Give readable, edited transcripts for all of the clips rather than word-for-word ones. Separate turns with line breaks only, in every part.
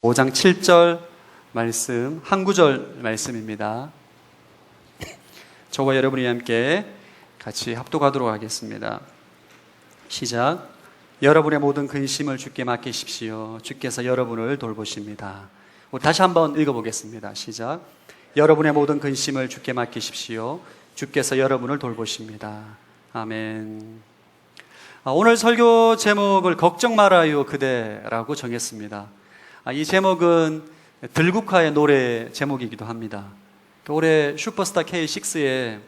5장 7절 말씀, 한 구절 말씀입니다. 저와 여러분이 함께 같이 합독하도록 하겠습니다. 시작. 여러분의 모든 근심을 주께 맡기십시오. 주께서 여러분을 돌보십니다. 다시 한번 읽어보겠습니다. 시작. 여러분의 모든 근심을 주께 맡기십시오. 주께서 여러분을 돌보십니다. 아멘. 오늘 설교 제목을 걱정 말아요 그대라고 정했습니다. 이 제목은 들국화의 노래 제목이기도 합니다. 올해 슈퍼스타 K6의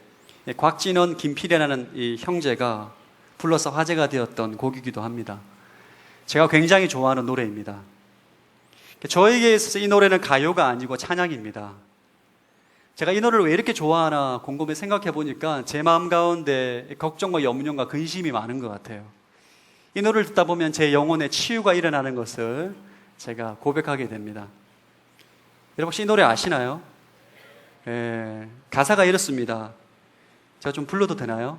곽진원, 김필이라는 이 형제가 불러서 화제가 되었던 곡이기도 합니다. 제가 굉장히 좋아하는 노래입니다. 저에게 있어서 이 노래는 가요가 아니고 찬양입니다. 제가 이 노래를 왜 이렇게 좋아하나 곰곰이 생각해 보니까 제 마음 가운데 걱정과 염려와 근심이 많은 것 같아요. 이 노래를 듣다 보면 제 영혼에 치유가 일어나는 것을 제가 고백하게 됩니다. 여러분 혹시 이 노래 아시나요? 가사가 이렇습니다. 제가 좀 불러도 되나요?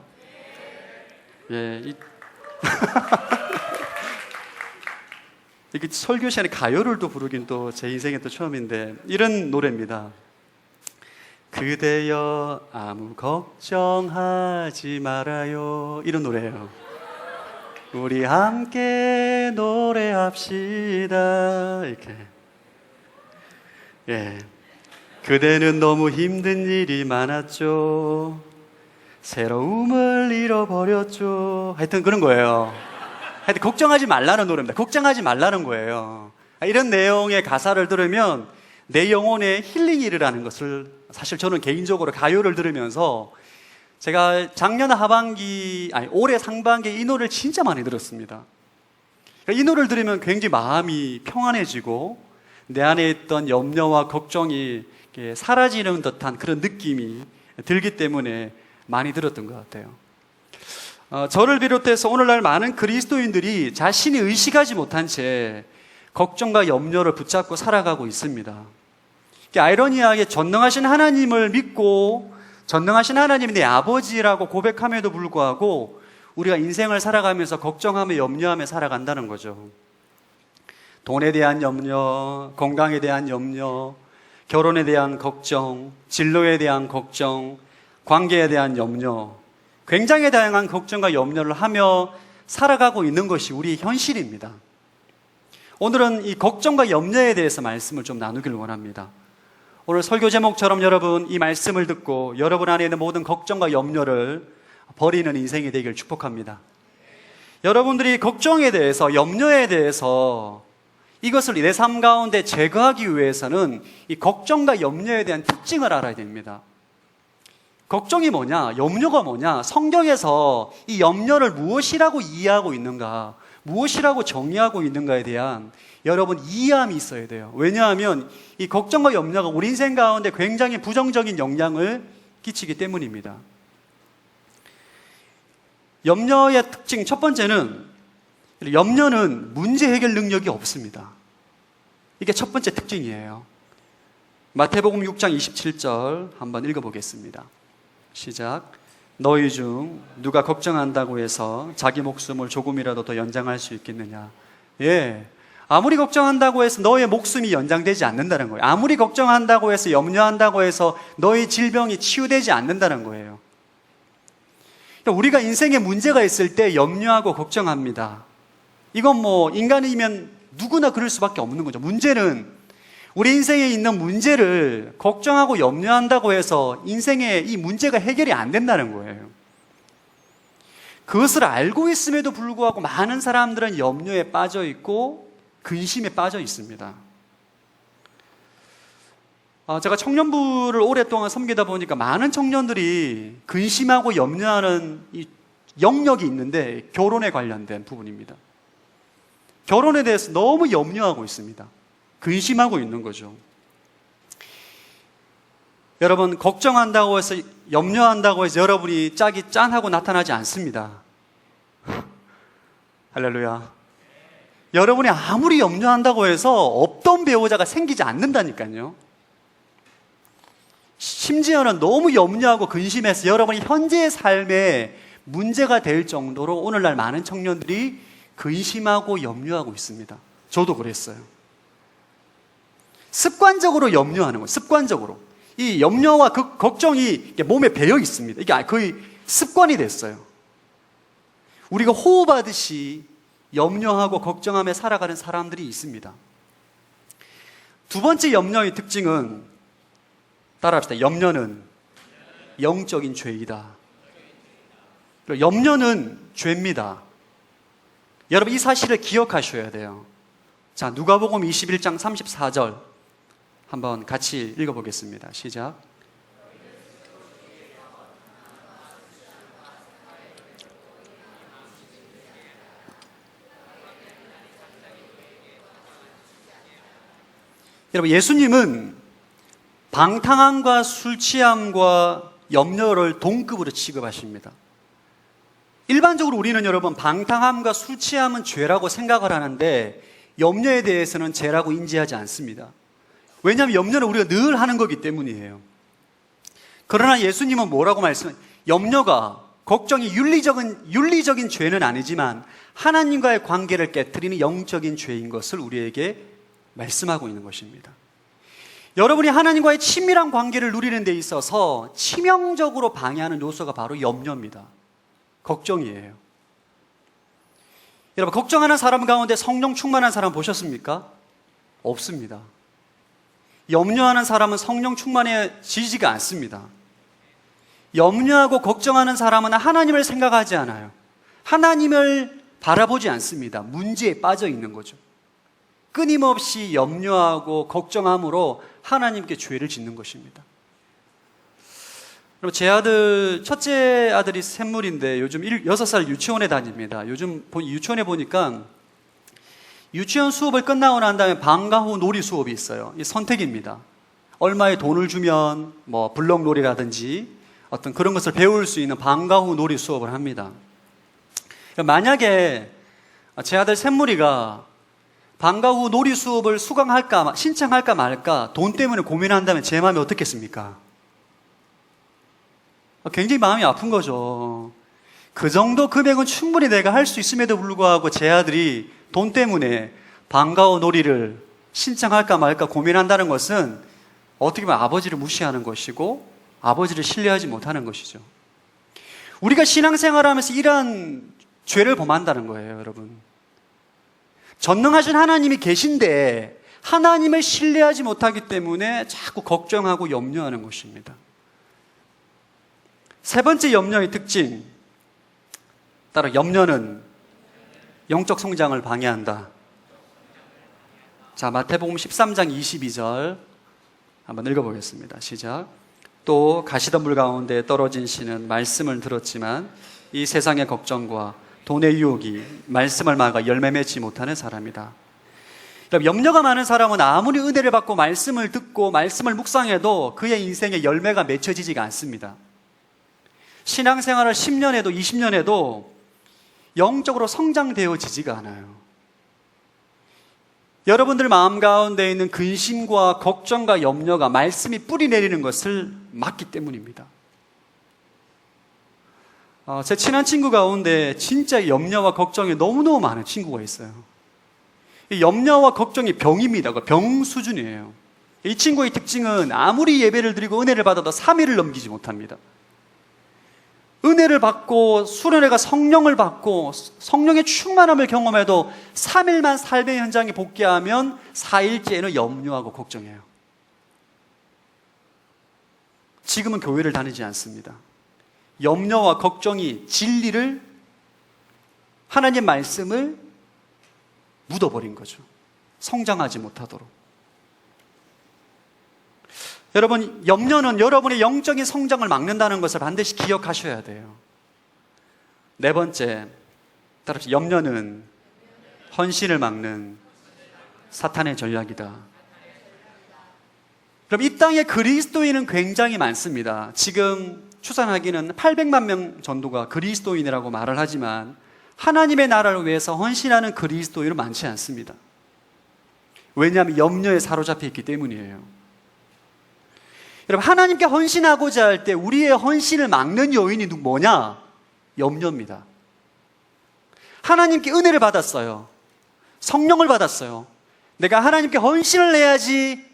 이게 설교 시간에 가요를 또 부르긴 또 제 인생에 또 처음인데 이런 노래입니다. 그대여 아무 걱정하지 말아요. 이런 노래예요. 우리 함께 노래합시다. 이렇게. 그대는 너무 힘든 일이 많았죠. 새로움을 잃어버렸죠. 하여튼 그런 거예요. 하여튼 걱정하지 말라는 노래입니다. 걱정하지 말라는 거예요. 이런 내용의 가사를 들으면 내 영혼에 힐링이 일어나는 것을 사실 저는 개인적으로 가요를 들으면서 제가 작년 하반기, 올해 상반기에 이 노래를 진짜 많이 들었습니다. 이 노래를 들으면 굉장히 마음이 평안해지고 내 안에 있던 염려와 걱정이 사라지는 듯한 그런 느낌이 들기 때문에 많이 들었던 것 같아요. 저를 비롯해서 오늘날 많은 그리스도인들이 자신이 의식하지 못한 채 걱정과 염려를 붙잡고 살아가고 있습니다. 아이러니하게 전능하신 하나님을 믿고 전능하신 하나님이 내 아버지라고 고백함에도 불구하고 우리가 인생을 살아가면서 걱정하며 염려하며 살아간다는 거죠. 돈에 대한 염려, 건강에 대한 염려, 결혼에 대한 걱정, 진로에 대한 걱정, 관계에 대한 염려, 굉장히 다양한 걱정과 염려를 하며 살아가고 있는 것이 우리의 현실입니다. 오늘은 이 걱정과 염려에 대해서 말씀을 좀 나누길 원합니다. 오늘 설교 제목처럼 여러분 이 말씀을 듣고 여러분 안에 있는 모든 걱정과 염려를 버리는 인생이 되길 축복합니다. 여러분들이 걱정에 대해서 염려에 대해서 이것을 내 삶 가운데 제거하기 위해서는 이 걱정과 염려에 대한 특징을 알아야 됩니다. 걱정이 뭐냐? 염려가 뭐냐? 성경에서 이 염려를 무엇이라고 이해하고 있는가? 무엇이라고 정의하고 있는가에 대한 여러분 이해함이 있어야 돼요. 왜냐하면 이 걱정과 염려가 우리 인생 가운데 굉장히 부정적인 영향을 끼치기 때문입니다. 염려의 특징 첫 번째는 염려는 문제 해결 능력이 없습니다. 이게 첫 번째 특징이에요. 마태복음 6장 27절 한번 읽어보겠습니다. 시작. 너희 중 누가 걱정한다고 해서 자기 목숨을 조금이라도 더 연장할 수 있겠느냐? 아무리 걱정한다고 해서 너의 목숨이 연장되지 않는다는 거예요. 아무리 걱정한다고 해서 염려한다고 해서 너의 질병이 치유되지 않는다는 거예요. 그러니까 우리가 인생에 문제가 있을 때 염려하고 걱정합니다. 이건 인간이면 누구나 그럴 수밖에 없는 거죠. 문제는 우리 인생에 있는 문제를 걱정하고 염려한다고 해서 인생에 이 문제가 해결이 안 된다는 거예요. 그것을 알고 있음에도 불구하고 많은 사람들은 염려에 빠져 있고 근심에 빠져 있습니다. 제가 청년부를 오랫동안 섬기다 보니까 많은 청년들이 근심하고 염려하는 이 영역이 있는데 결혼에 관련된 부분입니다. 결혼에 대해서 너무 염려하고 있습니다. 근심하고 있는 거죠. 여러분 걱정한다고 해서 염려한다고 해서 여러분이 짝이 짠하고 나타나지 않습니다. 할렐루야. 여러분이 아무리 염려한다고 해서 없던 배우자가 생기지 않는다니까요. 심지어는 너무 염려하고 근심해서 여러분이 현재의 삶에 문제가 될 정도로 오늘날 많은 청년들이 근심하고 염려하고 있습니다. 저도 그랬어요. 습관적으로 염려하는 거예요. 습관적으로. 이 염려와 그 걱정이 몸에 배어 있습니다. 이게 거의 습관이 됐어요. 우리가 호흡하듯이 염려하고 걱정하며 살아가는 사람들이 있습니다. 두 번째 염려의 특징은, 따라합시다. 염려는 영적인 죄이다. 염려는 죄입니다. 여러분, 이 사실을 기억하셔야 돼요. 자, 누가복음 21장 34절 한번 같이 읽어보겠습니다. 시작. 여러분, 예수님은 방탕함과 술 취함과 염려를 동급으로 취급하십니다. 일반적으로 우리는 여러분, 방탕함과 술 취함은 죄라고 생각을 하는데 염려에 대해서는 죄라고 인지하지 않습니다. 왜냐하면 염려는 우리가 늘 하는 거기 때문이에요. 그러나 예수님은 뭐라고 말씀해요? 염려가, 걱정이 윤리적인 죄는 아니지만 하나님과의 관계를 깨트리는 영적인 죄인 것을 우리에게 말씀하고 있는 것입니다. 여러분이 하나님과의 친밀한 관계를 누리는 데 있어서 치명적으로 방해하는 요소가 바로 염려입니다. 걱정이에요. 여러분, 걱정하는 사람 가운데 성령 충만한 사람 보셨습니까? 없습니다. 염려하는 사람은 성령 충만해지지가 않습니다. 염려하고 걱정하는 사람은 하나님을 생각하지 않아요. 하나님을 바라보지 않습니다. 문제에 빠져 있는 거죠. 끊임없이 염려하고 걱정함으로 하나님께 죄를 짓는 것입니다. 제 아들, 첫째 아들이 샘물인데 요즘 6살 유치원에 다닙니다. 요즘 유치원에 보니까 유치원 수업을 끝나고 난 다음에 방과 후 놀이 수업이 있어요. 이 선택입니다. 얼마의 돈을 주면 뭐 블럭놀이라든지 어떤 그런 것을 배울 수 있는 방과 후 놀이 수업을 합니다. 만약에 제 아들 샘물이가 방과 후 놀이 수업을 수강할까, 신청할까 말까 돈 때문에 고민한다면 제 마음이 어떻겠습니까? 굉장히 마음이 아픈 거죠. 그 정도 금액은 충분히 내가 할 수 있음에도 불구하고 제 아들이 돈 때문에 방과 후 놀이를 신청할까 말까 고민한다는 것은 어떻게 보면 아버지를 무시하는 것이고 아버지를 신뢰하지 못하는 것이죠. 우리가 신앙생활하면서 이러한 죄를 범한다는 거예요, 여러분. 전능하신 하나님이 계신데 하나님을 신뢰하지 못하기 때문에 자꾸 걱정하고 염려하는 것입니다. 세 번째 염려의 특징, 따라 염려는 영적 성장을 방해한다. 자, 마태복음 13장 22절 한번 읽어보겠습니다. 시작. 또 가시던 물 가운데 떨어진 씨는 말씀을 들었지만 이 세상의 걱정과 돈의 유혹이 말씀을 막아 열매 맺지 못하는 사람이다. 염려가 많은 사람은 아무리 은혜를 받고 말씀을 듣고 말씀을 묵상해도 그의 인생에 열매가 맺혀지지가 않습니다. 신앙생활을 10년에도 20년에도 영적으로 성장되어지지가 않아요. 여러분들 마음 가운데 있는 근심과 걱정과 염려가 말씀이 뿌리 내리는 것을 막기 때문입니다. 제 친한 친구 가운데 진짜 염려와 걱정이 너무너무 많은 친구가 있어요. 이 염려와 걱정이 병입니다. 병 수준이에요. 이 친구의 특징은 아무리 예배를 드리고 은혜를 받아도 3일을 넘기지 못합니다. 은혜를 받고 수련회가 성령을 받고 성령의 충만함을 경험해도 3일만 삶의 현장에 복귀하면 4일째에는 염려하고 걱정해요. 지금은 교회를 다니지 않습니다. 염려와 걱정이 진리를, 하나님의 말씀을 묻어버린 거죠. 성장하지 못하도록. 여러분, 염려는 여러분의 영적인 성장을 막는다는 것을 반드시 기억하셔야 돼요. 네 번째, 따라서 염려는 헌신을 막는 사탄의 전략이다. 그럼 이 땅에 그리스도인은 굉장히 많습니다. 지금 추산하기는 800만 명 정도가 그리스도인이라고 말을 하지만 하나님의 나라를 위해서 헌신하는 그리스도인은 많지 않습니다. 왜냐하면 염려에 사로잡혀 있기 때문이에요. 여러분, 하나님께 헌신하고자 할 때 우리의 헌신을 막는 요인이 뭐냐? 염려입니다. 하나님께 은혜를 받았어요. 성령을 받았어요. 내가 하나님께 헌신을 해야지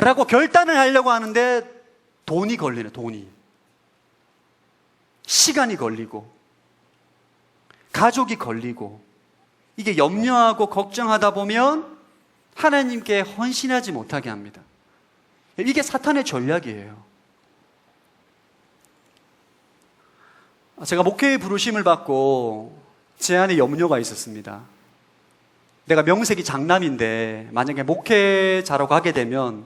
라고 결단을 하려고 하는데 돈이 걸리네, 돈이. 시간이 걸리고, 가족이 걸리고, 이게 염려하고 걱정하다 보면 하나님께 헌신하지 못하게 합니다. 이게 사탄의 전략이에요. 제가 목회의 부르심을 받고 제 안에 염려가 있었습니다. 내가 명색이 장남인데 만약에 목회자로 가게 되면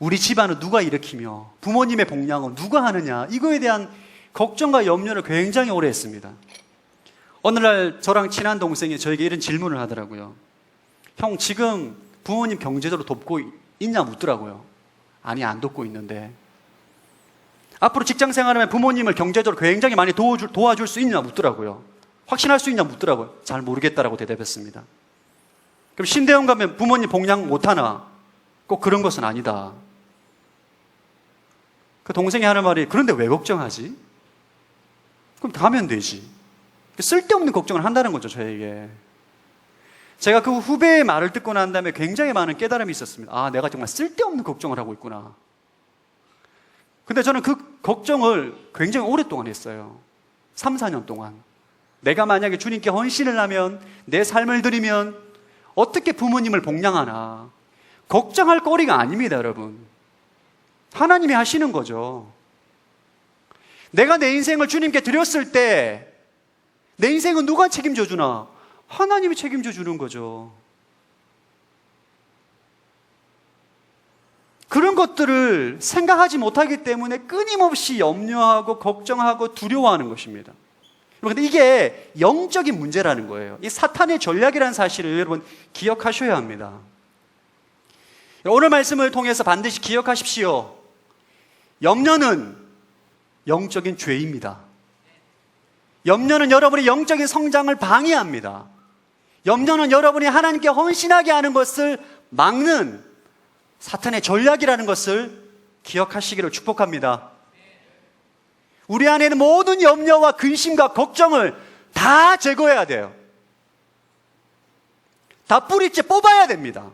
우리 집안은 누가 일으키며 부모님의 복양은 누가 하느냐, 이거에 대한 걱정과 염려를 굉장히 오래 했습니다. 어느 날 저랑 친한 동생이 저에게 이런 질문을 하더라고요. 형, 지금 부모님 경제적으로 돕고 있냐 묻더라고요. 아니, 안 돕고 있는데. 앞으로 직장 생활하면 부모님을 경제적으로 굉장히 많이 도와줄 수 있냐 묻더라고요. 확신할 수 있냐 묻더라고요. 잘 모르겠다라고 대답했습니다. 그럼 신대원 가면 부모님 복양 못하나? 꼭 그런 것은 아니다. 그 동생이 하는 말이, 그런데 왜 걱정하지? 그럼 가면 되지. 쓸데없는 걱정을 한다는 거죠, 저에게. 제가 그 후배의 말을 듣고 난 다음에 굉장히 많은 깨달음이 있었습니다. 아, 내가 정말 쓸데없는 걱정을 하고 있구나. 근데 저는 그 걱정을 굉장히 오랫동안 했어요. 3, 4년 동안. 내가 만약에 주님께 헌신을 하면, 내 삶을 드리면 어떻게 부모님을 복양하나. 걱정할 거리가 아닙니다, 여러분. 하나님이 하시는 거죠. 내가 내 인생을 주님께 드렸을 때 내 인생은 누가 책임져 주나? 하나님이 책임져 주는 거죠. 그런 것들을 생각하지 못하기 때문에 끊임없이 염려하고 걱정하고 두려워하는 것입니다. 그런데 이게 영적인 문제라는 거예요. 이 사탄의 전략이라는 사실을 여러분 기억하셔야 합니다. 오늘 말씀을 통해서 반드시 기억하십시오. 염려는 영적인 죄입니다. 염려는 여러분의 영적인 성장을 방해합니다. 염려는 여러분이 하나님께 헌신하게 하는 것을 막는 사탄의 전략이라는 것을 기억하시기를 축복합니다. 우리 안에 있는 모든 염려와 근심과 걱정을 다 제거해야 돼요. 다 뿌리째 뽑아야 됩니다.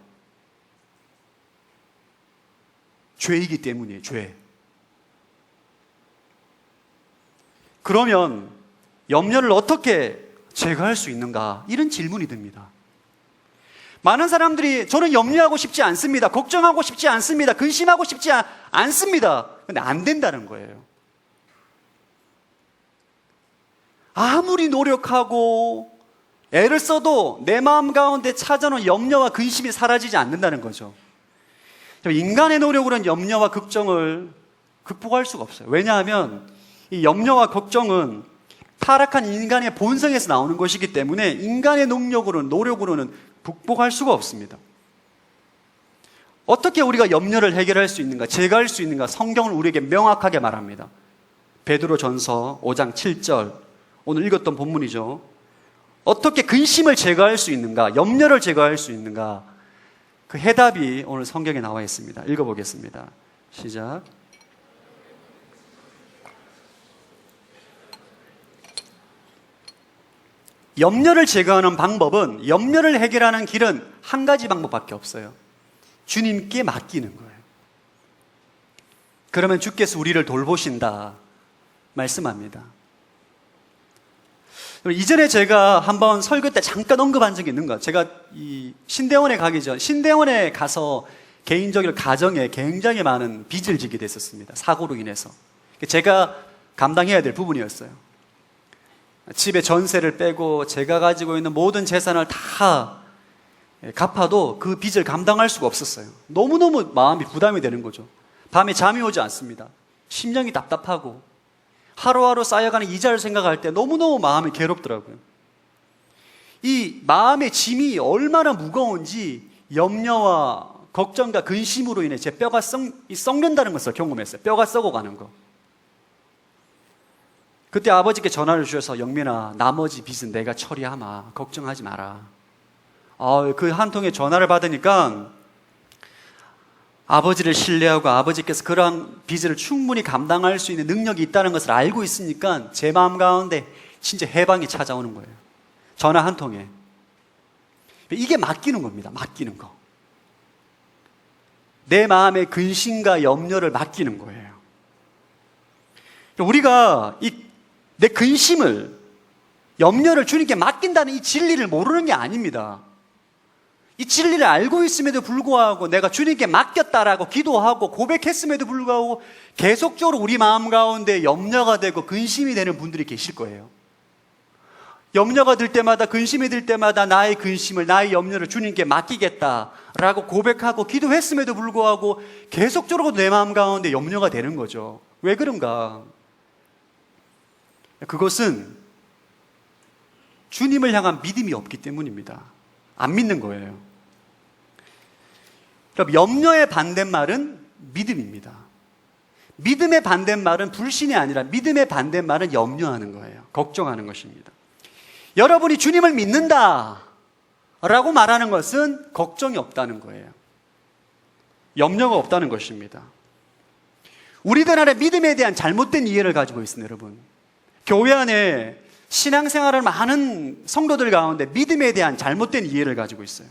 죄이기 때문이에요, 죄. 그러면 염려를 어떻게 제거할 수 있는가? 이런 질문이 듭니다. 많은 사람들이 저는 염려하고 싶지 않습니다. 걱정하고 싶지 않습니다. 근심하고 싶지 않습니다. 근데 안 된다는 거예요. 아무리 노력하고 애를 써도 내 마음 가운데 찾아놓은 염려와 근심이 사라지지 않는다는 거죠. 인간의 노력으로는 염려와 걱정을 극복할 수가 없어요. 왜냐하면 이 염려와 걱정은 타락한 인간의 본성에서 나오는 것이기 때문에 인간의 노력으로는 극복할 수가 없습니다. 어떻게 우리가 염려를 해결할 수 있는가, 제거할 수 있는가? 성경은 우리에게 명확하게 말합니다. 베드로전서 5장 7절, 오늘 읽었던 본문이죠. 어떻게 근심을 제거할 수 있는가, 염려를 제거할 수 있는가? 그 해답이 오늘 성경에 나와 있습니다. 읽어보겠습니다. 시작. 염려를 제거하는 방법은, 염려를 해결하는 길은 한 가지 방법밖에 없어요. 주님께 맡기는 거예요. 그러면 주께서 우리를 돌보신다 말씀합니다. 이전에 제가 한번 설교 때 잠깐 언급한 적이 있는 것 같아요. 제가 이 신대원에 가기 전, 신대원에 가서 개인적으로 가정에 굉장히 많은 빚을 지게 됐었습니다. 사고로 인해서. 제가 감당해야 될 부분이었어요. 집에 전세를 빼고 제가 가지고 있는 모든 재산을 다 갚아도 그 빚을 감당할 수가 없었어요. 너무너무 마음이 부담이 되는 거죠. 밤에 잠이 오지 않습니다. 심령이 답답하고 하루하루 쌓여가는 이자를 생각할 때 너무너무 마음이 괴롭더라고요. 이 마음의 짐이 얼마나 무거운지 염려와 걱정과 근심으로 인해 제 뼈가 썩는다는 것을 경험했어요. 뼈가 썩어가는 거. 그때 아버지께 전화를 주셔서, 영민아, 나머지 빚은 내가 처리하마. 걱정하지 마라. 그 한 통의 전화를 받으니까 아버지를 신뢰하고 아버지께서 그러한 빚을 충분히 감당할 수 있는 능력이 있다는 것을 알고 있으니까 제 마음 가운데 진짜 해방이 찾아오는 거예요. 전화 한 통에. 이게 맡기는 겁니다. 맡기는 거. 내 마음의 근심과 염려를 맡기는 거예요. 우리가 내 근심을, 염려를 주님께 맡긴다는 이 진리를 모르는 게 아닙니다. 이 진리를 알고 있음에도 불구하고 내가 주님께 맡겼다라고 기도하고 고백했음에도 불구하고 계속적으로 우리 마음 가운데 염려가 되고 근심이 되는 분들이 계실 거예요. 염려가 들 때마다, 근심이 들 때마다 나의 근심을, 나의 염려를 주님께 맡기겠다라고 고백하고 기도했음에도 불구하고 계속적으로 내 마음 가운데 염려가 되는 거죠. 왜 그런가? 그것은 주님을 향한 믿음이 없기 때문입니다. 안 믿는 거예요. 그럼 염려의 반대말은 믿음입니다. 믿음의 반대말은 불신이 아니라 믿음의 반대말은 염려하는 거예요. 걱정하는 것입니다. 여러분이 주님을 믿는다 라고 말하는 것은 걱정이 없다는 거예요. 염려가 없다는 것입니다. 우리들 안에 믿음에 대한 잘못된 이해를 가지고 있습니다. 여러분, 교회 안에 신앙생활을 많은 성도들 가운데 믿음에 대한 잘못된 이해를 가지고 있어요.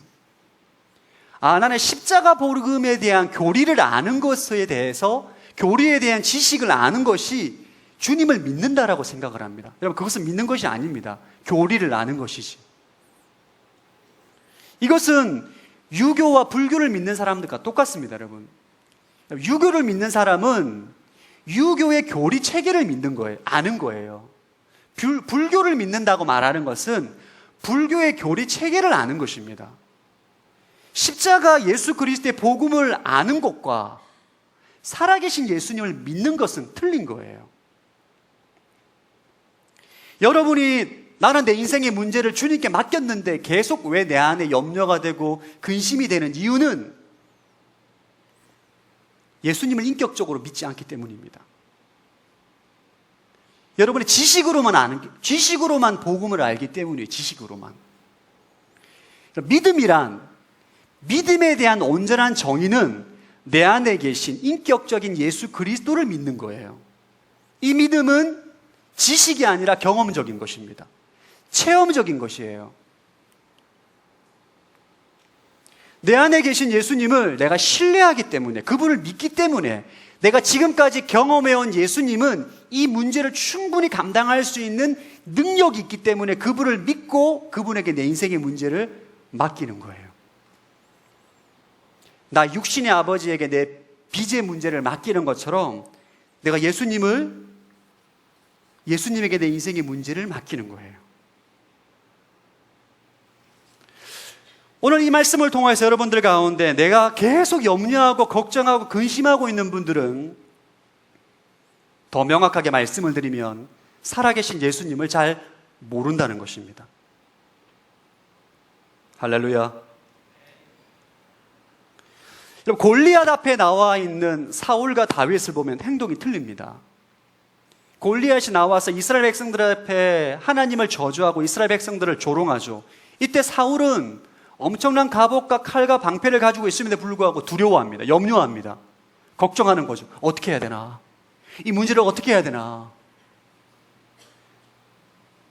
나는 십자가 복음에 대한 교리를 아는 것에 대해서, 교리에 대한 지식을 아는 것이 주님을 믿는다라고 생각을 합니다. 여러분, 그것은 믿는 것이 아닙니다. 교리를 아는 것이지. 이것은 유교와 불교를 믿는 사람들과 똑같습니다. 여러분, 유교를 믿는 사람은 유교의 교리 체계를 믿는 거예요. 아는 거예요. 불교를 믿는다고 말하는 것은 불교의 교리 체계를 아는 것입니다. 십자가 예수 그리스도의 복음을 아는 것과 살아계신 예수님을 믿는 것은 틀린 거예요. 여러분이 나는 내 인생의 문제를 주님께 맡겼는데 계속 왜 내 안에 염려가 되고 근심이 되는 이유는 예수님을 인격적으로 믿지 않기 때문입니다. 여러분이 지식으로만 복음을 알기 때문이에요. 지식으로만. 믿음에 대한 온전한 정의는 내 안에 계신 인격적인 예수 그리스도를 믿는 거예요. 이 믿음은 지식이 아니라 경험적인 것입니다. 체험적인 것이에요. 내 안에 계신 예수님을 내가 신뢰하기 때문에, 그분을 믿기 때문에, 내가 지금까지 경험해온 예수님은 이 문제를 충분히 감당할 수 있는 능력이 있기 때문에 그분을 믿고 그분에게 내 인생의 문제를 맡기는 거예요. 나 육신의 아버지에게 내 빚의 문제를 맡기는 것처럼 내가 예수님에게 내 인생의 문제를 맡기는 거예요. 오늘 이 말씀을 통해서 여러분들 가운데 내가 계속 염려하고 걱정하고 근심하고 있는 분들은 더 명확하게 말씀을 드리면 살아계신 예수님을 잘 모른다는 것입니다. 할렐루야. 골리앗 앞에 나와 있는 사울과 다윗을 보면 행동이 틀립니다. 골리앗이 나와서 이스라엘 백성들 앞에 하나님을 저주하고 이스라엘 백성들을 조롱하죠. 이때 사울은 엄청난 갑옷과 칼과 방패를 가지고 있음에도 불구하고 두려워합니다. 염려합니다. 걱정하는 거죠. 어떻게 해야 되나? 이 문제를 어떻게 해야 되나?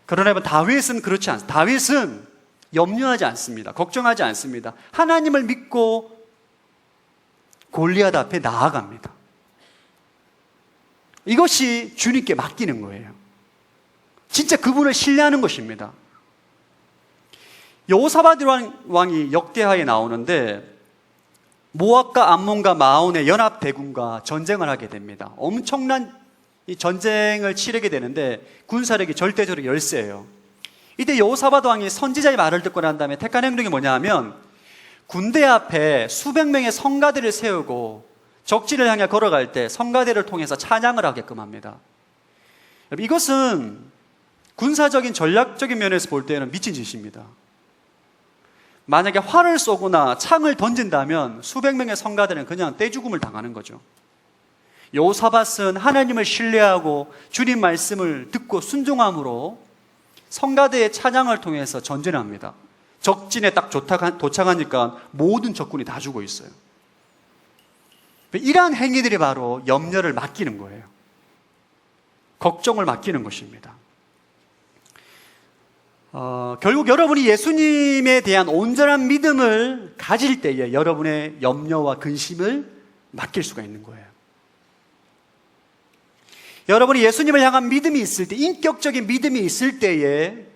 그러나 다윗은 그렇지 않습니다. 다윗은 염려하지 않습니다. 걱정하지 않습니다. 하나님을 믿고 골리앗 앞에 나아갑니다. 이것이 주님께 맡기는 거예요. 진짜 그분을 신뢰하는 것입니다. 여호사밧 왕이 역대하에 나오는데 모압과 암몬과 마온의 연합 대군과 전쟁을 하게 됩니다. 엄청난 이 전쟁을 치르게 되는데 군사력이 절대적으로 열세예요. 이때 여호사밧 왕이 선지자의 말을 듣고 난 다음에 택한 행동이 뭐냐 하면 군대 앞에 수백 명의 성가대를 세우고 적진을 향해 걸어갈 때 성가대를 통해서 찬양을 하게끔 합니다. 이것은 군사적인 전략적인 면에서 볼 때는 미친 짓입니다. 만약에 활을 쏘거나 창을 던진다면 수백 명의 성가대는 그냥 떼죽음을 당하는 거죠. 여호사밧은 하나님을 신뢰하고 주님 말씀을 듣고 순종함으로 성가대의 찬양을 통해서 전진을 합니다. 적진에 딱 도착하니까 모든 적군이 다 죽어 있어요. 이러한 행위들이 바로 염려를 맡기는 거예요. 걱정을 맡기는 것입니다. 결국 여러분이 예수님에 대한 온전한 믿음을 가질 때에 여러분의 염려와 근심을 맡길 수가 있는 거예요. 여러분이 예수님을 향한 믿음이 있을 때, 인격적인 믿음이 있을 때에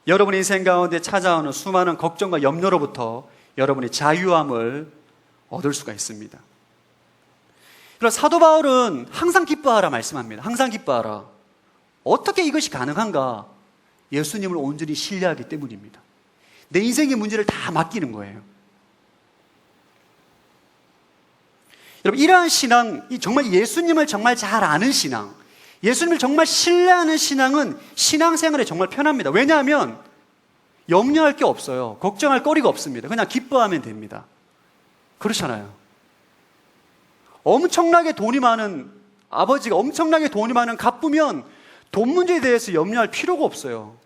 여러분의 인생 가운데 찾아오는 수많은 걱정과 염려로부터 여러분이 자유함을 얻을 수가 있습니다. 그래서 사도 바울은 항상 기뻐하라 말씀합니다. 항상 기뻐하라. 어떻게 이것이 가능한가? 예수님을 온전히 신뢰하기 때문입니다. 내 인생의 문제를 다 맡기는 거예요. 여러분, 이러한 신앙, 정말 예수님을 정말 잘 아는 신앙, 예수님을 정말 신뢰하는 신앙은 신앙생활에 정말 편합니다. 왜냐하면 염려할 게 없어요. 걱정할 거리가 없습니다. 그냥 기뻐하면 됩니다. 그렇잖아요. 엄청나게 돈이 많은 아버지가 엄청나게 돈이 많은 가쁘면 돈 문제에 대해서 염려할 필요가 없어요.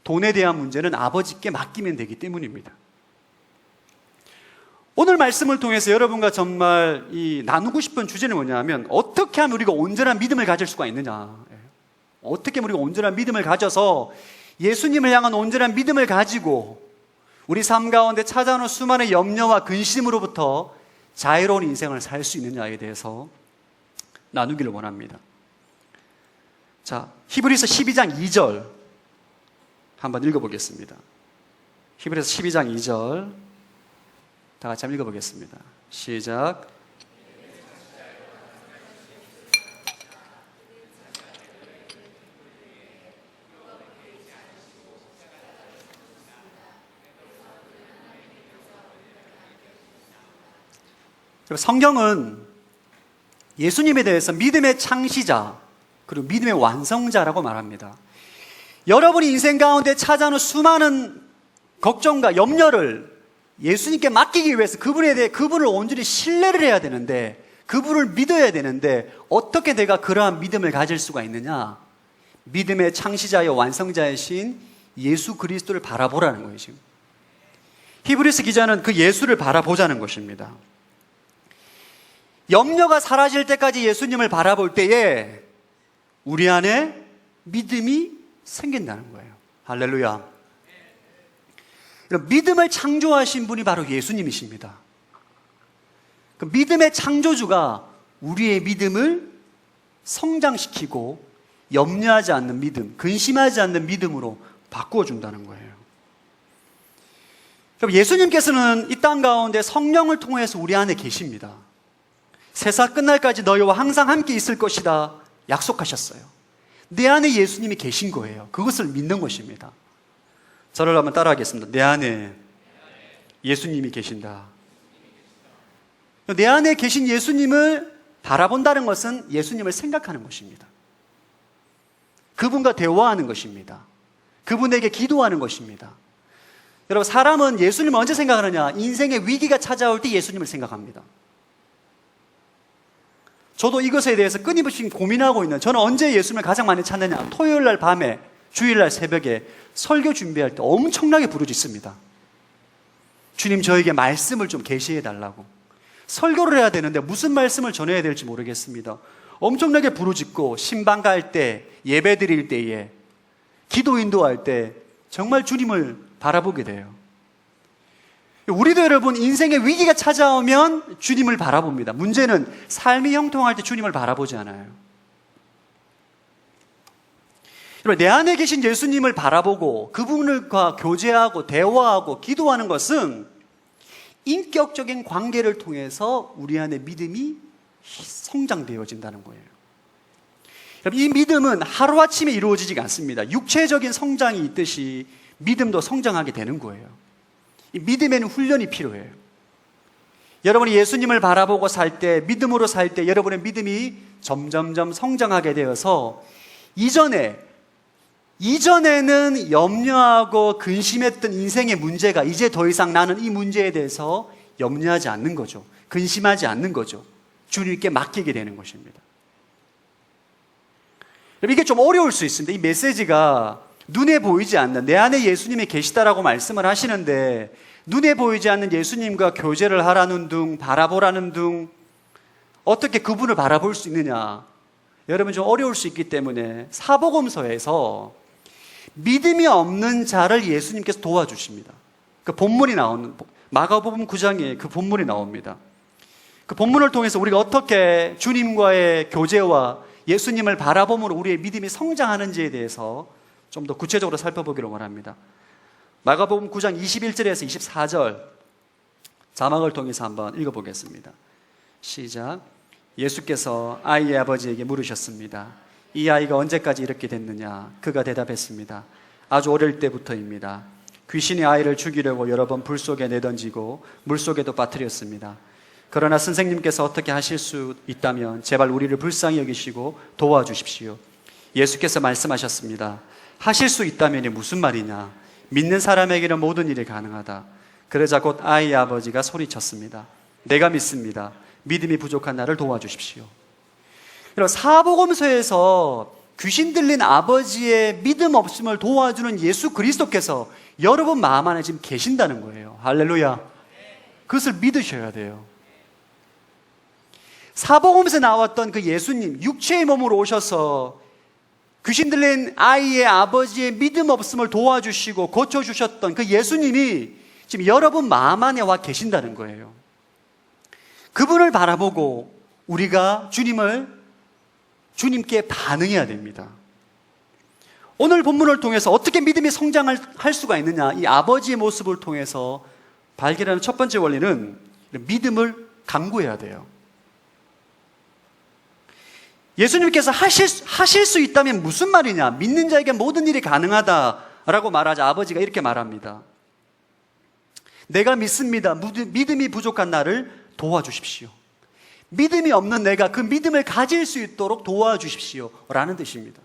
돈에 대한 문제는 아버지께 맡기면 되기 때문입니다. 오늘 말씀을 통해서 여러분과 정말 나누고 싶은 주제는 뭐냐면, 어떻게 하면 우리가 온전한 믿음을 가질 수가 있느냐, 어떻게 하면 우리가 온전한 믿음을 가져서 예수님을 향한 온전한 믿음을 가지고 우리 삶 가운데 찾아오는 수많은 염려와 근심으로부터 자유로운 인생을 살 수 있느냐에 대해서 나누기를 원합니다. 자, 히브리서 12장 2절 한번 읽어보겠습니다. 히브리서 12장 2절 다 같이 한번 읽어보겠습니다. 시작. 성경은 예수님에 대해서 믿음의 창시자 그리고 믿음의 완성자라고 말합니다. 여러분이 인생 가운데 찾아오는 수많은 걱정과 염려를 예수님께 맡기기 위해서 그분을 온전히 신뢰를 해야 되는데, 그분을 믿어야 되는데, 어떻게 내가 그러한 믿음을 가질 수가 있느냐? 믿음의 창시자여 완성자이신 예수 그리스도를 바라보라는 거예요. 지금 히브리서 기자는 그 예수를 바라보자는 것입니다. 염려가 사라질 때까지 예수님을 바라볼 때에 우리 안에 믿음이 생긴다는 거예요. 할렐루야. 믿음을 창조하신 분이 바로 예수님이십니다. 그 믿음의 창조주가 우리의 믿음을 성장시키고 염려하지 않는 믿음, 근심하지 않는 믿음으로 바꾸어준다는 거예요. 예수님께서는 이 땅 가운데 성령을 통해서 우리 안에 계십니다. 세상 끝날까지 너희와 항상 함께 있을 것이다 약속하셨어요. 내 안에 예수님이 계신 거예요. 그것을 믿는 것입니다. 저를 한번 따라하겠습니다. 내 안에 예수님이 계신다. 내 안에 계신 예수님을 바라본다는 것은 예수님을 생각하는 것입니다. 그분과 대화하는 것입니다. 그분에게 기도하는 것입니다. 여러분, 사람은 예수님을 언제 생각하느냐? 인생의 위기가 찾아올 때 예수님을 생각합니다. 저도 이것에 대해서 끊임없이 고민하고 있는, 저는 언제 예수님을 가장 많이 찾느냐? 토요일 날 밤에, 주일 날 새벽에 설교 준비할 때 엄청나게 부르짖습니다. 주님, 저에게 말씀을 좀 계시해 달라고. 설교를 해야 되는데 무슨 말씀을 전해야 될지 모르겠습니다. 엄청나게 부르짖고, 신방 갈 때, 예배 드릴 때에, 기도 인도할 때 정말 주님을 바라보게 돼요. 우리도 여러분, 인생의 위기가 찾아오면 주님을 바라봅니다. 문제는 삶이 형통할 때 주님을 바라보지 않아요. 여러분, 내 안에 계신 예수님을 바라보고 그분과 교제하고 대화하고 기도하는 것은 인격적인 관계를 통해서 우리 안에 믿음이 성장되어진다는 거예요. 이 믿음은 하루아침에 이루어지지 않습니다. 육체적인 성장이 있듯이 믿음도 성장하게 되는 거예요. 이 믿음에는 훈련이 필요해요. 여러분이 예수님을 바라보고 살 때, 믿음으로 살 때 여러분의 믿음이 점점점 성장하게 되어서 이전에는 염려하고 근심했던 인생의 문제가 이제 더 이상 나는 이 문제에 대해서 염려하지 않는 거죠. 근심하지 않는 거죠. 주님께 맡기게 되는 것입니다. 이게 좀 어려울 수 있습니다. 이 메시지가 눈에 보이지 않는, 내 안에 예수님이 계시다라고 말씀을 하시는데 눈에 보이지 않는 예수님과 교제를 하라는 둥, 바라보라는 둥, 어떻게 그분을 바라볼 수 있느냐, 여러분 좀 어려울 수 있기 때문에 사복음서에서 믿음이 없는 자를 예수님께서 도와주십니다. 그 본문이 나오는, 마가복음 9장에 그 본문이 나옵니다. 그 본문을 통해서 우리가 어떻게 주님과의 교제와 예수님을 바라봄으로 우리의 믿음이 성장하는지에 대해서 좀 더 구체적으로 살펴보기를 원합니다. 마가복음 9장 21절에서 24절 자막을 통해서 한번 읽어보겠습니다. 시작. 예수께서 아이의 아버지에게 물으셨습니다. 이 아이가 언제까지 이렇게 됐느냐? 그가 대답했습니다. 아주 어릴 때부터입니다. 귀신이 아이를 죽이려고 여러 번 불 속에 내던지고 물 속에도 빠뜨렸습니다. 그러나 선생님께서 어떻게 하실 수 있다면 제발 우리를 불쌍히 여기시고 도와주십시오. 예수께서 말씀하셨습니다. 하실 수 있다면이 무슨 말이냐? 믿는 사람에게는 모든 일이 가능하다. 그러자 곧 아이의 아버지가 소리쳤습니다. 내가 믿습니다. 믿음이 부족한 나를 도와주십시오. 사복음서에서 귀신 들린 아버지의 믿음 없음을 도와주는 예수 그리스도께서 여러분 마음 안에 지금 계신다는 거예요. 할렐루야. 그것을 믿으셔야 돼요. 사복음서에 나왔던 그 예수님, 육체의 몸으로 오셔서 귀신 들린 아이의 아버지의 믿음 없음을 도와주시고 고쳐주셨던 그 예수님이 지금 여러분 마음 안에 와 계신다는 거예요. 그분을 바라보고 우리가 주님께 반응해야 됩니다. 오늘 본문을 통해서 어떻게 믿음이 성장을 할 수가 있느냐, 이 아버지의 모습을 통해서 발견하는 첫 번째 원리는 믿음을 강구해야 돼요. 예수님께서 하실 수 있다면 무슨 말이냐? 믿는 자에게 모든 일이 가능하다라고 말하자 아버지가 이렇게 말합니다. 내가 믿습니다. 믿음이 부족한 나를 도와주십시오. 믿음이 없는 내가 그 믿음을 가질 수 있도록 도와주십시오 라는 뜻입니다.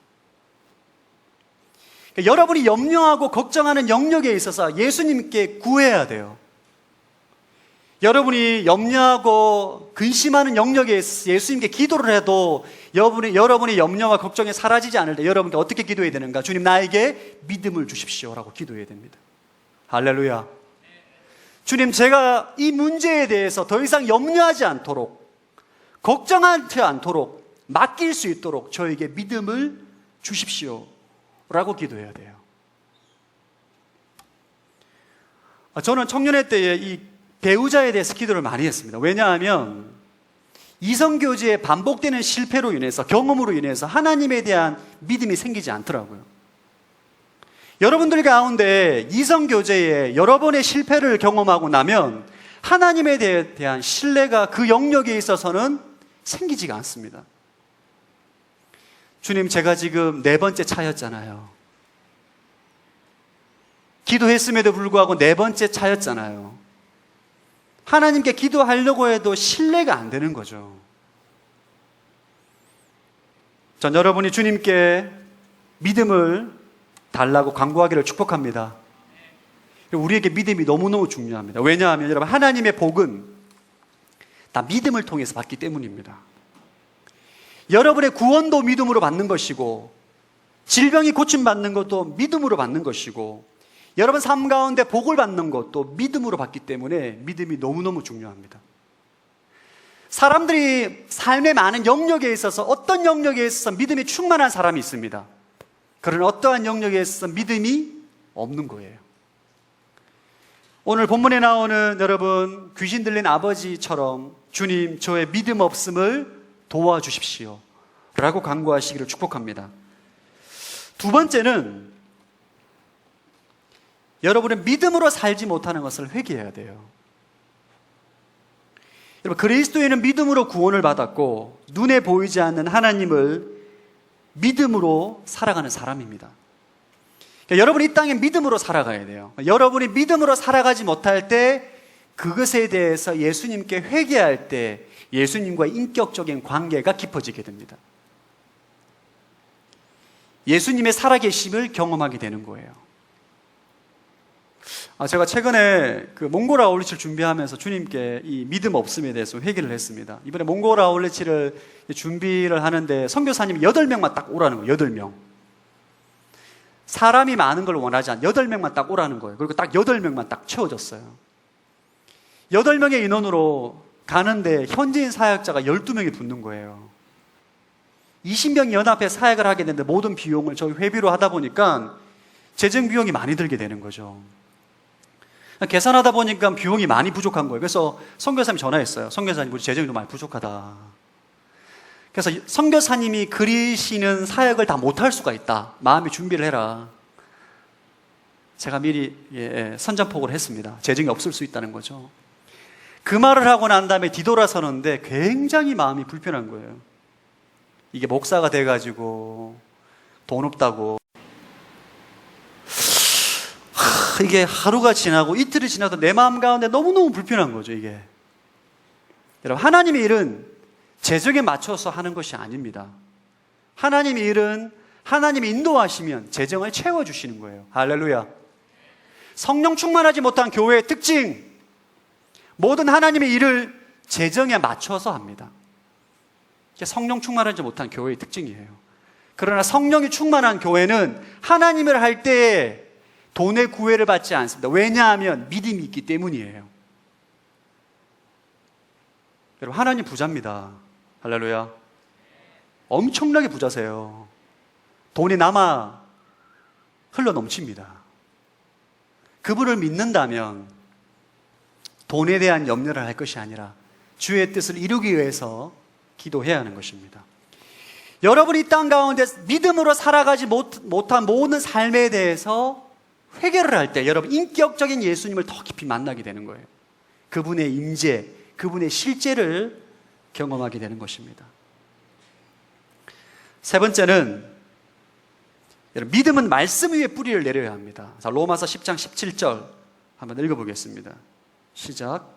그러니까 여러분이 염려하고 걱정하는 영역에 있어서 예수님께 구해야 돼요. 여러분이 염려하고 근심하는 영역에 예수님께 기도를 해도 여러분의 염려와 걱정이 사라지지 않을 때 여러분께 어떻게 기도해야 되는가? 주님, 나에게 믿음을 주십시오 라고 기도해야 됩니다. 할렐루야. 주님, 제가 이 문제에 대해서 더 이상 염려하지 않도록, 걱정하지 않도록, 맡길 수 있도록 저에게 믿음을 주십시오 라고 기도해야 돼요. 저는 청년회 때에 이 배우자에 대해서 기도를 많이 했습니다. 왜냐하면 이성교제의 반복되는 실패로 인해서, 경험으로 인해서 하나님에 대한 믿음이 생기지 않더라고요. 여러분들 가운데 이성교제에 여러 번의 실패를 경험하고 나면 하나님에 대한 신뢰가 그 영역에 있어서는 생기지가 않습니다. 주님, 제가 지금 4번째 차였잖아요. 기도했음에도 불구하고 4번째 차였잖아요. 하나님께 기도하려고 해도 신뢰가 안 되는 거죠. 전 여러분이 주님께 믿음을 달라고 간구하기를 축복합니다. 우리에게 믿음이 너무너무 중요합니다. 왜냐하면 여러분, 하나님의 복은 다 믿음을 통해서 받기 때문입니다. 여러분의 구원도 믿음으로 받는 것이고, 질병이 고침받는 것도 믿음으로 받는 것이고, 여러분 삶 가운데 복을 받는 것도 믿음으로 받기 때문에 믿음이 너무너무 중요합니다. 사람들이 삶의 많은 영역에 있어서 어떤 영역에 있어서 믿음이 충만한 사람이 있습니다. 그러나 어떠한 영역에 있어서 믿음이 없는 거예요. 오늘 본문에 나오는 여러분 귀신 들린 아버지처럼 주님, 저의 믿음 없음을 도와주십시오 라고 간구하시기를 축복합니다. 두 번째는 여러분은 믿음으로 살지 못하는 것을 회개해야 돼요. 여러분, 그리스도인은 믿음으로 구원을 받았고 눈에 보이지 않는 하나님을 믿음으로 살아가는 사람입니다. 그러니까 여러분이 이 땅에 믿음으로 살아가야 돼요. 여러분이 믿음으로 살아가지 못할 때 그것에 대해서 예수님께 회개할 때 예수님과 인격적인 관계가 깊어지게 됩니다. 예수님의 살아계심을 경험하게 되는 거예요. 제가 최근에 그 몽골 아울리치를 준비하면서 주님께 이 믿음 없음에 대해서 회개를 했습니다. 이번에 몽골 아울리치를 준비를 하는데 선교사님이 8명만 딱 오라는 거예요. 8명. 사람이 많은 걸 원하지 않아 8명만 딱 오라는 거예요. 그리고 딱 8명만 딱 채워졌어요. 8명의 인원으로 가는데 현지인 사역자가 12명이 붙는 거예요. 20명 연합해 사역을 하게 되는데 모든 비용을 저희 회비로 하다 보니까 재정 비용이 많이 들게 되는 거죠. 계산하다 보니까 비용이 많이 부족한 거예요. 그래서 선교사님이 전화했어요. 선교사님, 우리 재정이 너무 많이 부족하다. 그래서 선교사님이 그리시는 사역을 다 못할 수가 있다. 마음의 준비를 해라. 제가 미리 선전포고를 했습니다. 재정이 없을 수 있다는 거죠. 그 말을 하고 난 다음에 뒤돌아서는데 굉장히 마음이 불편한 거예요. 이게 목사가 돼가지고 돈 없다고. 이게 하루가 지나고 이틀이 지나도 내 마음 가운데 너무너무 불편한 거죠, 이게. 여러분, 하나님의 일은 재정에 맞춰서 하는 것이 아닙니다. 하나님의 일은 하나님이 인도하시면 재정을 채워주시는 거예요. 할렐루야. 성령 충만하지 못한 교회의 특징, 모든 하나님의 일을 재정에 맞춰서 합니다. 이게 성령 충만하지 못한 교회의 특징이에요. 그러나 성령이 충만한 교회는 하나님을 할 때 돈의 구애를 받지 않습니다. 왜냐하면 믿음이 있기 때문이에요. 여러분, 하나님 부자입니다. 할렐루야. 엄청나게 부자세요. 돈이 남아 흘러 넘칩니다. 그분을 믿는다면 돈에 대한 염려를 할 것이 아니라 주의 뜻을 이루기 위해서 기도해야 하는 것입니다. 여러분이 이 땅 가운데 믿음으로 살아가지 못한 모든 삶에 대해서 회개를 할 때 여러분 인격적인 예수님을 더 깊이 만나게 되는 거예요. 그분의 임재, 그분의 실제를 경험하게 되는 것입니다. 세 번째는 믿음은 말씀 위에 뿌리를 내려야 합니다. 자, 로마서 10장 17절 한번 읽어보겠습니다. 시작.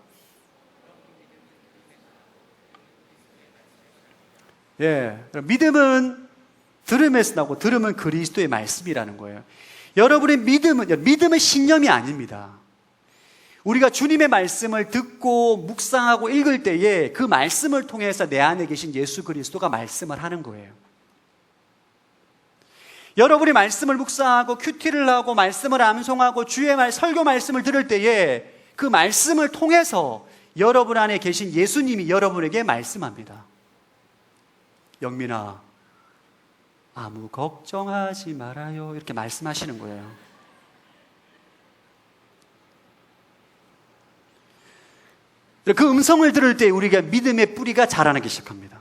믿음은 들음에서 나고 들음은 그리스도의 말씀이라는 거예요. 여러분의 믿음은 신념이 아닙니다. 우리가 주님의 말씀을 듣고 묵상하고 읽을 때에 그 말씀을 통해서 내 안에 계신 예수 그리스도가 말씀을 하는 거예요. 여러분이 말씀을 묵상하고 큐티를 하고 말씀을 암송하고 주의 설교 말씀을 들을 때에 그 말씀을 통해서 여러분 안에 계신 예수님이 여러분에게 말씀합니다. 영민아, 아무 걱정하지 말아요. 이렇게 말씀하시는 거예요. 그 음성을 들을 때 우리가 믿음의 뿌리가 자라나기 시작합니다.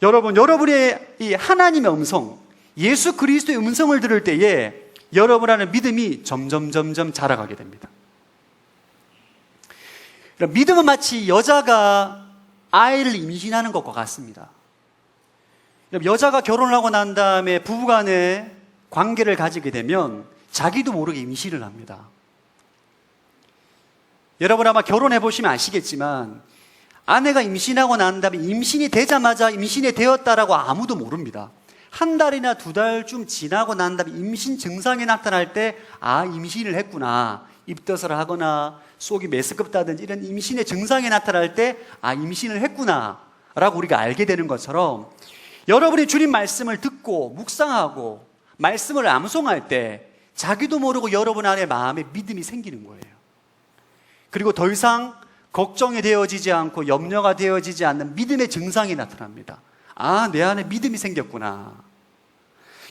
여러분의 이 하나님의 음성, 예수 그리스도의 음성을 들을 때에 여러분 안에 믿음이 점점 자라가게 됩니다. 믿음은 마치 여자가 아이를 임신하는 것과 같습니다. 여자가 결혼을 하고 난 다음에 부부간에 관계를 가지게 되면 자기도 모르게 임신을 합니다. 여러분 아마 결혼해 보시면 아시겠지만 아내가 임신하고 난 다음에 임신이 되자마자 임신이 되었다라고 아무도 모릅니다. 한 달이나 두 달쯤 지나고 난 다음에 임신 증상이 나타날 때 임신을 했구나, 입덧을 하거나 속이 메스껍다든지 이런 임신의 증상이 나타날 때 임신을 했구나 라고 우리가 알게 되는 것처럼 여러분이 주님 말씀을 듣고 묵상하고 말씀을 암송할 때 자기도 모르고 여러분 안에 마음에 믿음이 생기는 거예요. 그리고 더 이상 걱정이 되어지지 않고 염려가 되어지지 않는 믿음의 증상이 나타납니다. 내 안에 믿음이 생겼구나.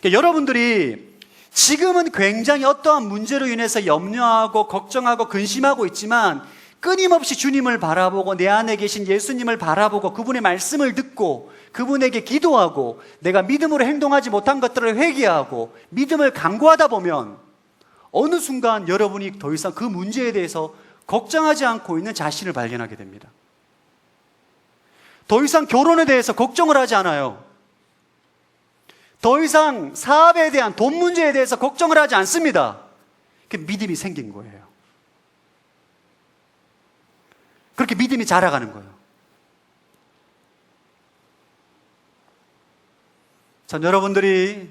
그러니까 여러분들이 지금은 굉장히 어떠한 문제로 인해서 염려하고 걱정하고 근심하고 있지만 끊임없이 주님을 바라보고 내 안에 계신 예수님을 바라보고 그분의 말씀을 듣고 그분에게 기도하고 내가 믿음으로 행동하지 못한 것들을 회개하고 믿음을 강구하다 보면 어느 순간 여러분이 더 이상 그 문제에 대해서 걱정하지 않고 있는 자신을 발견하게 됩니다. 더 이상 결혼에 대해서 걱정을 하지 않아요. 더 이상 사업에 대한 돈 문제에 대해서 걱정을 하지 않습니다. 믿음이 생긴 거예요. 그렇게 믿음이 자라가는 거예요. 전 여러분들이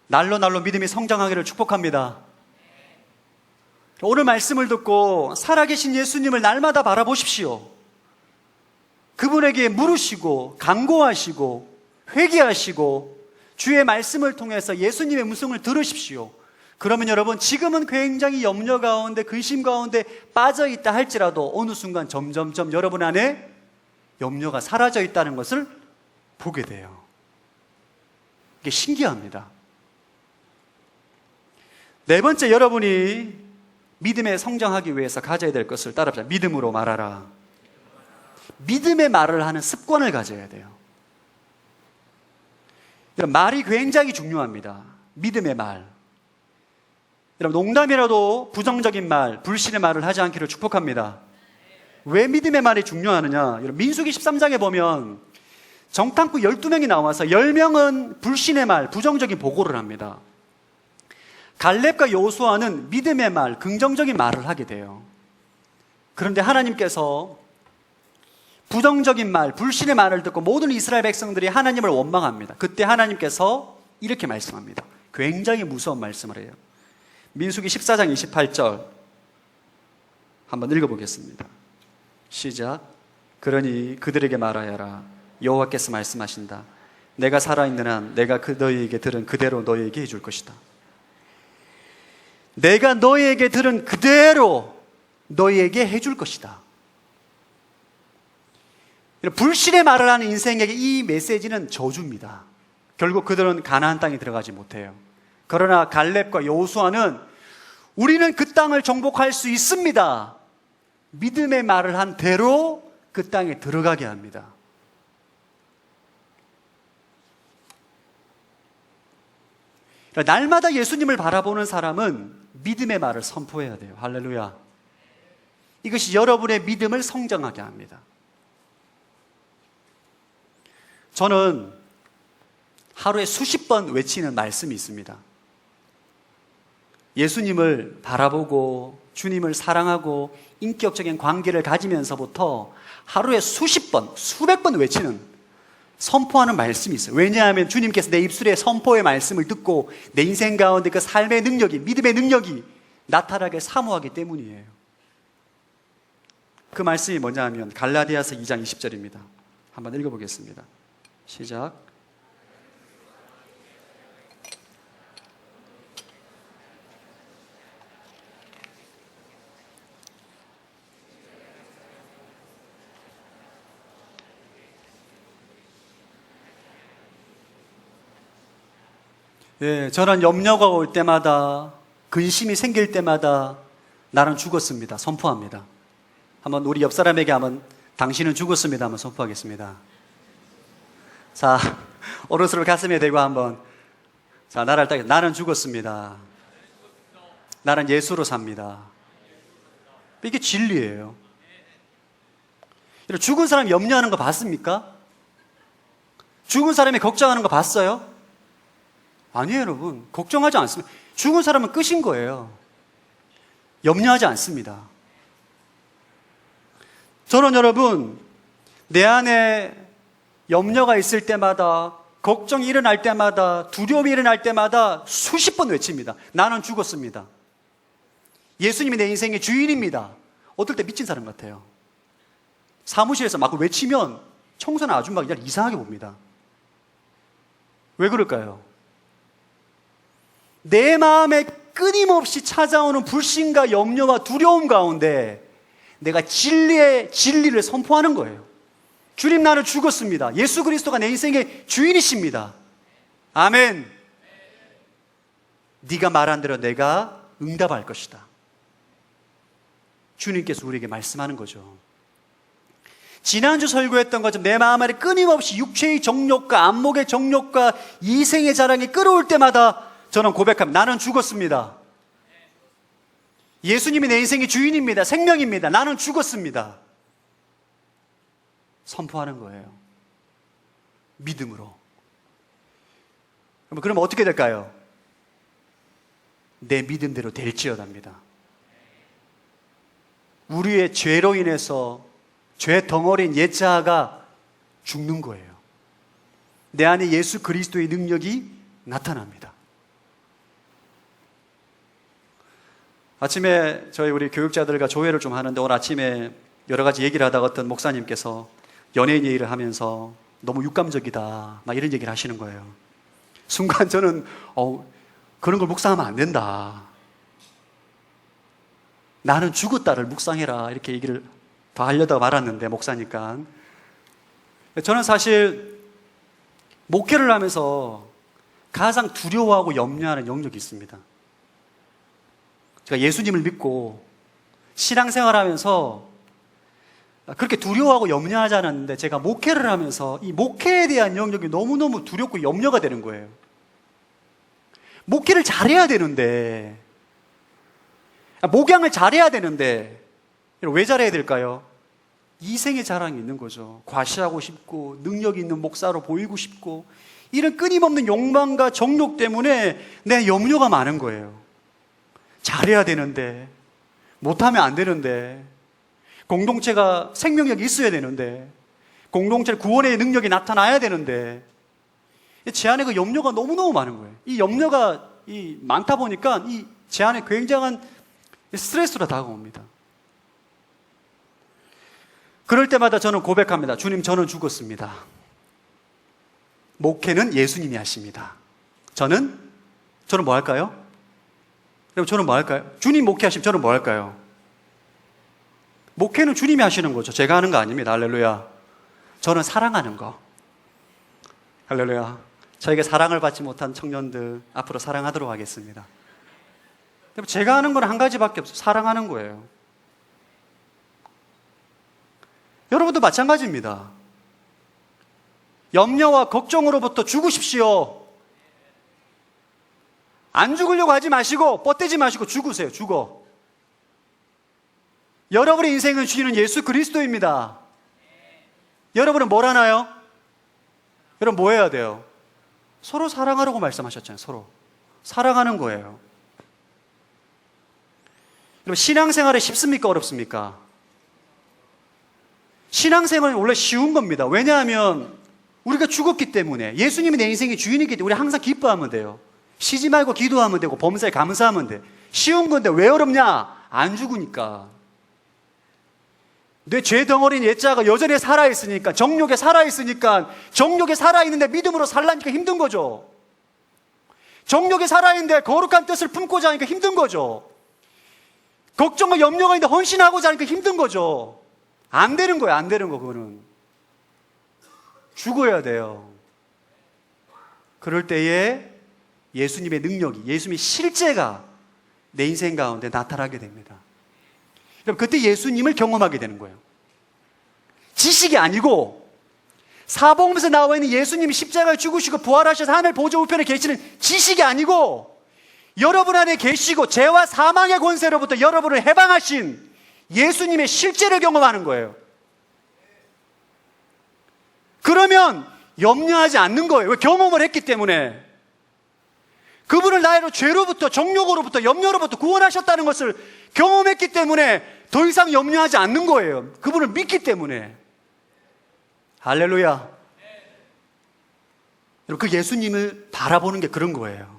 날로 믿음이 성장하기를 축복합니다. 오늘 말씀을 듣고 살아계신 예수님을 날마다 바라보십시오. 그분에게 물으시고 간구하시고 회개하시고 주의 말씀을 통해서 예수님의 음성을 들으십시오. 그러면 여러분 지금은 굉장히 염려 가운데 근심 가운데 빠져있다 할지라도 어느 순간 점점 여러분 안에 염려가 사라져 있다는 것을 보게 돼요. 이게 신기합니다. 네 번째, 여러분이 믿음에 성장하기 위해서 가져야 될 것을 따라합시다. 믿음으로 말하라. 믿음의 말을 하는 습관을 가져야 돼요. 여러분, 말이 굉장히 중요합니다. 믿음의 말. 여러분, 농담이라도 부정적인 말, 불신의 말을 하지 않기를 축복합니다. 왜 믿음의 말이 중요하느냐? 여러분, 민수기 13장에 보면 정탐꾼 12명이 나와서 10명은 불신의 말, 부정적인 보고를 합니다. 갈렙과 여호수아는 믿음의 말, 긍정적인 말을 하게 돼요. 그런데 하나님께서 부정적인 말, 불신의 말을 듣고 모든 이스라엘 백성들이 하나님을 원망합니다. 그때 하나님께서 이렇게 말씀합니다. 굉장히 무서운 말씀을 해요. 민수기 14장 28절 한번 읽어보겠습니다. 시작. 그러니 그들에게 말하여라. 여호와께서 말씀하신다. 내가 살아있는 한 내가 너희에게 들은 그대로 너희에게 해줄 것이다. 내가 너희에게 들은 그대로 너희에게 해줄 것이다. 불신의 말을 하는 인생에게 이 메시지는 저주입니다. 결국 그들은 가나안 땅에 들어가지 못해요. 그러나 갈렙과 여호수아는 우리는 그 땅을 정복할 수 있습니다. 믿음의 말을 한 대로 그 땅에 들어가게 합니다. 날마다 예수님을 바라보는 사람은 믿음의 말을 선포해야 돼요. 할렐루야. 이것이 여러분의 믿음을 성장하게 합니다. 저는 하루에 수십 번 외치는 말씀이 있습니다. 예수님을 바라보고 주님을 사랑하고 인격적인 관계를 가지면서부터 하루에 수십 번, 수백 번 외치는, 선포하는 말씀이 있어요. 왜냐하면 주님께서 내 입술에 선포의 말씀을 듣고 내 인생 가운데 그 삶의 능력이, 믿음의 능력이 나타나게 사모하기 때문이에요. 그 말씀이 뭐냐 하면 갈라디아서 2장 20절입니다. 한번 읽어보겠습니다. 시작. 예, 저는 염려가 올 때마다, 근심이 생길 때마다 나는 죽었습니다. 선포합니다. 한번 우리 옆 사람에게 한번 당신은 죽었습니다. 한번 선포하겠습니다. 자, 오른손을 가슴에 대고 한번, 자, 나를 딱, 나는 죽었습니다. 나는 예수로 삽니다. 이게 진리예요. 죽은 사람이 염려하는 거 봤습니까? 죽은 사람이 걱정하는 거 봤어요? 아니에요, 여러분. 걱정하지 않습니다. 죽은 사람은 끝인 거예요. 염려하지 않습니다. 저는 여러분, 내 안에 염려가 있을 때마다, 걱정이 일어날 때마다, 두려움이 일어날 때마다 수십 번 외칩니다. 나는 죽었습니다. 예수님이 내 인생의 주인입니다. 어떨 때 미친 사람 같아요. 사무실에서 막 외치면 청소는 아줌마가 그냥 이상하게 봅니다. 왜 그럴까요? 내 마음에 끊임없이 찾아오는 불신과 염려와 두려움 가운데 내가 진리를 선포하는 거예요. 주님, 나는 죽었습니다. 예수 그리스도가 내 인생의 주인이십니다. 아멘. 네가 말한 대로 내가 응답할 것이다. 주님께서 우리에게 말씀하는 거죠. 지난주 설교했던 것처럼 내 마음 안에 끊임없이 육체의 정욕과 안목의 정욕과 이생의 자랑이 끌어올 때마다 저는 고백합니다. 나는 죽었습니다. 예수님이 내 인생의 주인입니다. 생명입니다. 나는 죽었습니다. 선포하는 거예요. 믿음으로. 그럼 어떻게 될까요? 내 믿음대로 될지어답니다. 우리의 죄로 인해서 죄 덩어리인 옛자아가 죽는 거예요. 내 안에 예수 그리스도의 능력이 나타납니다. 아침에 저희 우리 교육자들과 조회를 좀 하는데 오늘 아침에 여러 가지 얘기를 하다가 어떤 목사님께서 연예인 얘기를 하면서 너무 육감적이다 막 이런 얘기를 하시는 거예요. 순간 저는 그런 걸 묵상하면 안 된다. 나는 죽었다를 묵상해라 이렇게 얘기를 더 하려다가 말았는데 목사니까. 저는 사실 목회를 하면서 가장 두려워하고 염려하는 영역이 있습니다. 제가 예수님을 믿고 신앙생활하면서 그렇게 두려워하고 염려하지 않았는데 제가 목회를 하면서 이 목회에 대한 영역이 너무너무 두렵고 염려가 되는 거예요. 목회를 잘해야 되는데, 목양을 잘해야 되는데 왜 잘해야 될까요? 이생의 자랑이 있는 거죠. 과시하고 싶고 능력 있는 목사로 보이고 싶고 이런 끊임없는 욕망과 정욕 때문에 내 염려가 많은 거예요. 잘해야 되는데, 못하면 안 되는데, 공동체가 생명력이 있어야 되는데, 공동체 구원의 능력이 나타나야 되는데, 제 안에 그 염려가 너무너무 많은 거예요. 이 염려가 많다 보니까 제 안에 굉장한 스트레스로 다가옵니다. 그럴 때마다 저는 고백합니다. 주님, 저는 죽었습니다. 목회는 예수님이 하십니다. 저는 뭐 할까요? 여러분, 저는 뭐 할까요? 주님 목회하시면 저는 뭐 할까요? 목회는 주님이 하시는 거죠. 제가 하는 거 아닙니다. 할렐루야. 저는 사랑하는 거. 할렐루야. 저에게 사랑을 받지 못한 청년들 앞으로 사랑하도록 하겠습니다. 제가 하는 건 한 가지밖에 없어요. 사랑하는 거예요. 여러분도 마찬가지입니다. 염려와 걱정으로부터 죽으십시오. 안 죽으려고 하지 마시고 뻗대지 마시고 죽으세요. 죽어. 여러분의 인생을 주시는 예수 그리스도입니다. 여러분은 뭘 하나요? 여러분 뭐 해야 돼요? 서로 사랑하라고 말씀하셨잖아요. 서로 사랑하는 거예요. 여러분, 신앙생활이 쉽습니까? 어렵습니까? 신앙생활은 원래 쉬운 겁니다. 왜냐하면 우리가 죽었기 때문에, 예수님이 내 인생의 주인이기 때문에 우리 항상 기뻐하면 돼요. 쉬지 말고 기도하면 되고 범사에 감사하면 돼. 쉬운 건데 왜 어렵냐? 안 죽으니까. 내 죄 덩어리인 옛자가 여전히 살아있으니까, 정욕에 살아있으니까, 정욕에 살아있는데 믿음으로 살라니까 힘든 거죠. 정욕에 살아있는데 거룩한 뜻을 품고자 하니까 힘든 거죠. 걱정과 염려가 있는데 헌신하고자 하니까 힘든 거죠. 안 되는 거예요. 안 되는 거. 그거는 죽어야 돼요. 그럴 때에 예수님의 능력이, 예수님의 실제가 내 인생 가운데 나타나게 됩니다. 그럼 그때 예수님을 경험하게 되는 거예요. 지식이 아니고, 사복음에서 나와 있는 예수님이 십자가에 죽으시고 부활하셔서 하늘 보좌 우편에 계시는 지식이 아니고, 여러분 안에 계시고 죄와 사망의 권세로부터 여러분을 해방하신 예수님의 실제를 경험하는 거예요. 그러면 염려하지 않는 거예요. 왜? 경험을 했기 때문에. 그분을 나의 죄로부터, 정욕으로부터, 염려로부터 구원하셨다는 것을 경험했기 때문에 더 이상 염려하지 않는 거예요. 그분을 믿기 때문에. 할렐루야. 그 예수님을 바라보는 게 그런 거예요.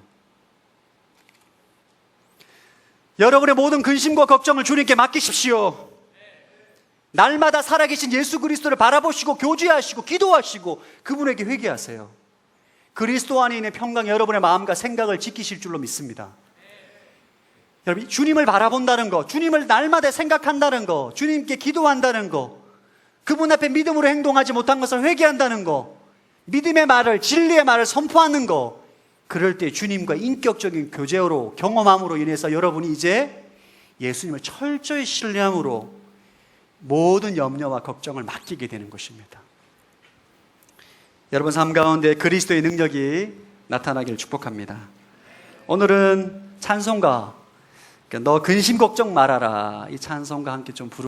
여러분의 모든 근심과 걱정을 주님께 맡기십시오. 날마다 살아계신 예수 그리스도를 바라보시고 교제하시고 기도하시고 그분에게 회개하세요. 그리스도 안에 있는 평강, 여러분의 마음과 생각을 지키실 줄로 믿습니다. 여러분, 주님을 바라본다는 거, 주님을 날마다 생각한다는 거, 주님께 기도한다는 거, 그분 앞에 믿음으로 행동하지 못한 것을 회개한다는 거, 믿음의 말을, 진리의 말을 선포하는 거, 그럴 때 주님과 인격적인 교제로, 경험함으로 인해서 여러분이 이제 예수님을 철저히 신뢰함으로 모든 염려와 걱정을 맡기게 되는 것입니다. 여러분 삶 가운데 그리스도의 능력이 나타나기를 축복합니다. 오늘은 찬송가, 너 근심 걱정 말아라, 이 찬송과 함께 좀 부르